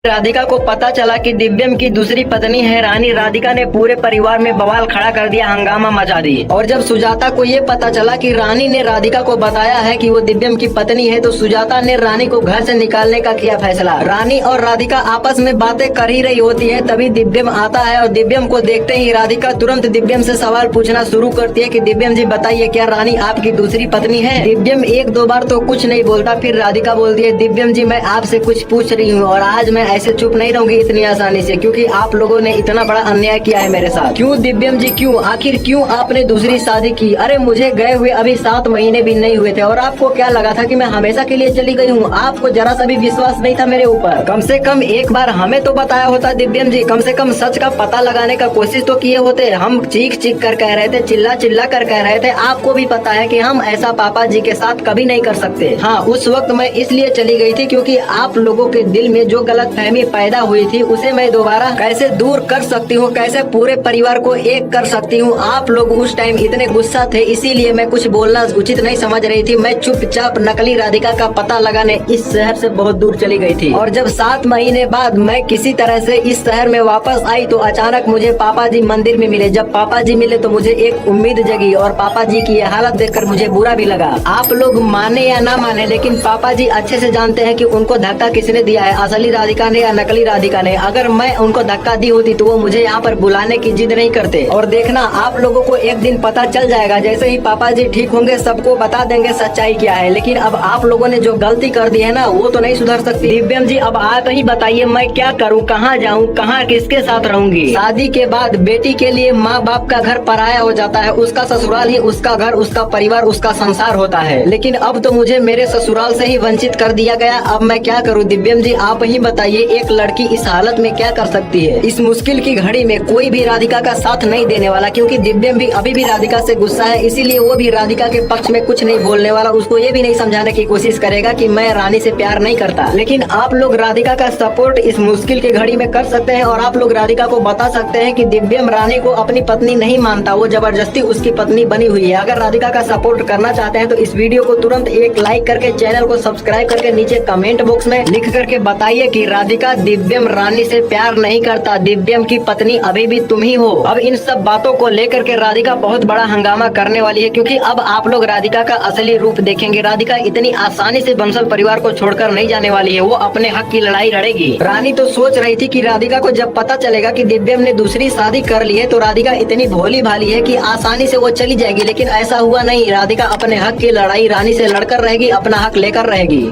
राधिका को पता चला कि दिव्यम की दूसरी पत्नी है रानी। राधिका ने पूरे परिवार में बवाल खड़ा कर दिया, हंगामा मचा दी। और जब सुजाता को ये पता चला कि रानी ने राधिका को बताया है कि वो दिव्यम की पत्नी है, तो सुजाता ने रानी को घर से निकालने का किया फैसला। रानी और राधिका आपस में बातें कर ही रही होती है, तभी दिव्यम आता है और दिव्यम को देखते ही राधिका तुरंत दिव्यम से सवाल पूछना शुरू करती है कि दिव्यम जी बताइए, क्या रानी आपकी दूसरी पत्नी है? दिव्यम एक दो बार तो कुछ नहीं बोलता, फिर राधिका बोलती है, दिव्यम जी मैं आपसे कुछ पूछ रही हूँ और आज मैं ऐसे चुप नहीं रहूंगी इतनी आसानी से, क्योंकि आप लोगों ने इतना बड़ा अन्याय किया है मेरे साथ। क्यों दिव्यम जी क्यों? आखिर क्यों आपने दूसरी शादी की? अरे मुझे गए हुए अभी 7 महीने भी नहीं हुए थे और आपको क्या लगा था कि मैं हमेशा के लिए चली गई हूँ? आपको जरा सा भी विश्वास नहीं था मेरे ऊपर? कम से कम एक बार हमें तो बताया होता दिव्यम जी, कम से कम सच का पता लगाने का कोशिश तो किए होते। हम चीख चीख कर कह रहे थे, चिल्ला चिल्ला कर कह रहे थे, आपको भी पता है कि हम ऐसा पापा जी के साथ कभी नहीं कर सकते। हाँ, उस वक्त मैं इसलिए चली गई थी क्योंकि आप लोगों के दिल में जो गलतफहमी पैदा हुई थी उसे मैं दोबारा कैसे दूर कर सकती हूँ, कैसे पूरे परिवार को एक कर सकती हूँ। आप लोग उस टाइम इतने गुस्सा थे, इसीलिए मैं कुछ बोलना उचित नहीं समझ रही थी। मैं चुपचाप नकली राधिका का पता लगाने इस शहर से बहुत दूर चली गई थी। और जब 7 महीने बाद मैं किसी तरह से इस शहर में वापस आई तो अचानक मुझे पापा जी मंदिर में मिले। जब पापा जी मिले तो मुझे एक उम्मीद जगी और पापा जी की यह हालत देखकर मुझे बुरा भी लगा। आप लोग माने या ना माने, लेकिन पापा जी अच्छे से जानते हैं कि उनको धक्का किसने दिया है, असली राधिका ने या नकली राधिका ने। अगर मैं उनको धक्का दी होती तो वो मुझे यहाँ पर बुलाने की जिद नहीं करते। और देखना, आप लोगों को एक दिन पता चल जाएगा, जैसे ही पापा जी ठीक होंगे सबको बता देंगे सच्चाई क्या है। लेकिन अब आप लोगों ने जो गलती कर दी है ना, वो तो नहीं सुधर सकती। दिव्यम जी अब आप ही बताइए, मैं क्या करूँ, कहाँ जाऊँ, कहाँ किसके साथ रहूंगी? शादी के बाद बेटी के लिए माँ बाप का घर पराया हो जाता है, उसका ससुराल ही उसका घर, उसका परिवार, उसका संसार होता है। लेकिन अब तो मुझे मेरे ससुराल से ही वंचित कर दिया गया। अब मैं क्या करूँ? दिव्यम जी आप ही बताइए, एक लड़की इस हालत में क्या कर सकती है? इस मुश्किल की घड़ी में कोई भी राधिका का साथ नहीं देने वाला, क्योंकि दिव्यम भी अभी भी राधिका से गुस्सा है, इसीलिए वो भी राधिका के पक्ष में कुछ नहीं बोलने वाला। उसको ये भी नहीं समझाने की कोशिश करेगा कि मैं रानी से प्यार नहीं करता। लेकिन आप लोग राधिका का सपोर्ट इस मुश्किल की घड़ी में कर सकते हैं और आप लोग राधिका को बता सकते हैं कि दिव्यम रानी को अपनी पत्नी नहीं मानता, वो जबरदस्ती उसकी पत्नी बनी हुई है। अगर राधिका का सपोर्ट करना चाहते हैं तो इस वीडियो को तुरंत एक लाइक करके चैनल को सब्सक्राइब करके नीचे कमेंट बॉक्स में लिख करके बताइए कि राधिका दिव्यम रानी से प्यार नहीं करता, दिव्यम की पत्नी अभी भी तुम ही हो। अब इन सब बातों को लेकर के राधिका बहुत बड़ा हंगामा करने वाली है, क्योंकि अब आप लोग राधिका का असली रूप देखेंगे। राधिका इतनी आसानी से बंसल परिवार को छोड़कर नहीं जाने वाली है, वो अपने हक की लड़ाई लड़ेगी। रानी तो सोच रही थी कि राधिका को जब पता चलेगा कि दिव्यम ने दूसरी शादी कर ली है तो राधिका इतनी भोली भाली है कि आसानी से वो चली जाएगी, लेकिन ऐसा हुआ नहीं। राधिका अपने हक की लड़ाई रानी से लड़कर रहेगी, अपना हक लेकर रहेगी।